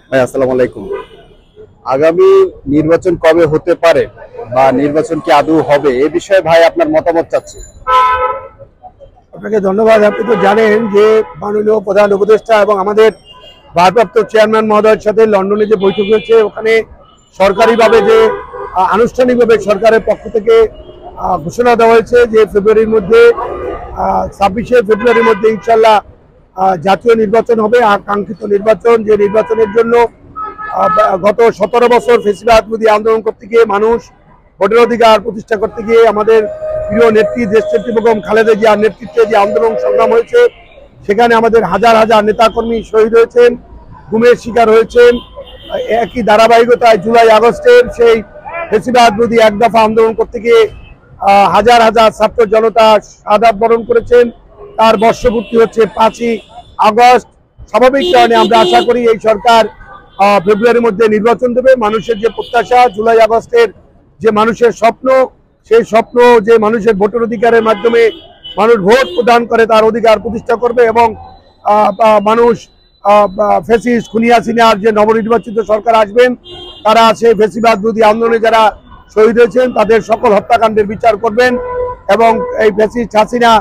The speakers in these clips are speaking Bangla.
ভাই আসসালামু আলাইকুম। আগামী নির্বাচন কবে হতে পারে বা নির্বাচন কি আদৌ হবে এ বিষয়ে ভাই আপনার মতামত চাচ্ছি। আপনাকে ধন্যবাদ। আপনি তো জানেন যে মাননীয় প্রধান উপদেষ্টা এবং আমাদের ভারপ্রাপ্ত চেয়ারম্যান মহোদয়ের সাথে লন্ডনে যে বৈঠক হয়েছে, ওখানে সরকারিভাবে যে আনুষ্ঠানিকভাবে সরকারের পক্ষ থেকে ঘোষণা দেওয়া হয়েছে যে ফেব্রুয়ারির মধ্যে 26শে ফেব্রুয়ারির মধ্যে ইনশাল্লাহ জাতীয় নির্বাচন হবে। আকাঙ্ক্ষিত নির্বাচন, যে নির্বাচনের জন্য গত 17 বছর ফেসিবাদ বিরোধী আন্দোলন করতে গিয়ে, মানুষ ভোটের অধিকার প্রতিষ্ঠা করতে গিয়ে আমাদের প্রিয় নেত্রী দেশনেত্রী বেগম খালেদা জিয়ার নেতৃত্বে যে আন্দোলন সংগ্রাম হয়েছে, সেখানে আমাদের হাজার হাজার নেতাকর্মী শহীদ হয়েছেন, গুমের শিকার হয়েছেন। একই ধারাবাহিকতায় জুলাই আগস্টের সেই ফেসিবাদ বিরোধী এক দফা আন্দোলন করতে গিয়ে হাজার হাজার ছাত্র জনতা শাহাদাত বরণ করেছেন। তার বর্ষপূর্তি হচ্ছে 5ই আগস্ট। স্বাভাবিক কারণে আমরা আশা করি এই সরকার ফেব্রুয়ারির মধ্যে নির্বাচন দেবে। মানুষের যে প্রত্যাশা, জুলাই আগস্টের যে মানুষের স্বপ্ন, সেই স্বপ্ন যে মানুষের ভোটের অধিকারের মাধ্যমে মানুষ ভোট প্রদান করে তার অধিকার প্রতিষ্ঠা করবে এবং মানুষ ফেসিস্ট খুনি হাসিনার যে নবনির্বাচিত সরকার আসবেন, তারা সেই ফেসিবাদ বিরোধী আন্দোলনে যারা শহীদ হয়েছেন তাদের সকল হত্যাকাণ্ডের বিচার করবেন এবং এই ফেসিস্ট হাসিনা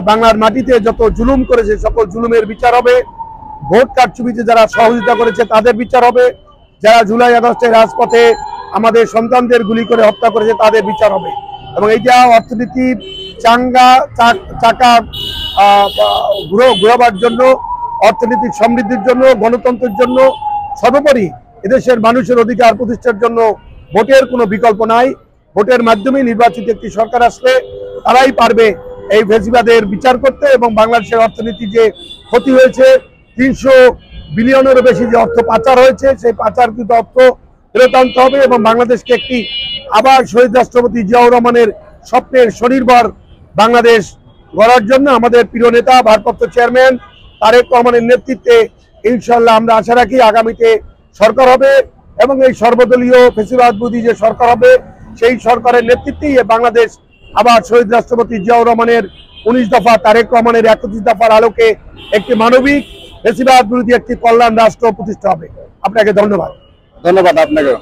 বাংলার মাটিতে যত জুলুম করেছে সকল জুলুমের বিচার হবে। ভোট কারচুপিতে যারা সহযোগিতা করেছে তাদের বিচার হবে। যারা জুলাই আগস্টের রাজপথে আমাদের সন্তানদের গুলি করে হত্যা করেছে তাদের বিচার হবে। এবং এইটা অর্থনীতির চাকা ঘোরাবার জন্য, অর্থনৈতিক সমৃদ্ধির জন্য, গণতন্ত্রের জন্য, সর্বোপরি এদেশের মানুষের অধিকার প্রতিষ্ঠার জন্য ভোটের কোনো বিকল্প নাই। ভোটের মাধ্যমে নির্বাচিত একটি সরকার আসলে তারাই পারবে এই ফেসিবাদের বিচার করতে এবং বাংলাদেশের অর্থনীতি যে ক্ষতি হয়েছে, 300 বিলিয়নেরও বেশি যে অর্থ পাচার হয়েছে, সেই পাচারকৃত অর্থ ফেরত আনতে হবে এবং বাংলাদেশকে একটি আবার শহীদ রাষ্ট্রপতি জিয়াউর রহমানের স্বপ্নের স্বনির্ভর বাংলাদেশ গড়ার জন্য আমাদের প্রিয় নেতা ভারপ্রাপ্ত চেয়ারম্যান তারেক রহমানের নেতৃত্বে ইনশাল্লাহ আমরা আশা রাখি আগামীতে সরকার হবে এবং এই সর্বদলীয় ফেসিবাদ বিরোধী যে সরকার হবে, সেই সরকারের নেতৃত্বেই বাংলাদেশ আবার শহীদ রাষ্ট্রপতি জিয়াউর রহমানের 19 দফা, তারেক রহমানের 31 দফার আলোকে একটি মানবিক ফেসিবাদ বিরোধী একটি কল্যাণ রাষ্ট্র প্রতিষ্ঠা হবে। আপনাকে ধন্যবাদ। ধন্যবাদ আপনাকে।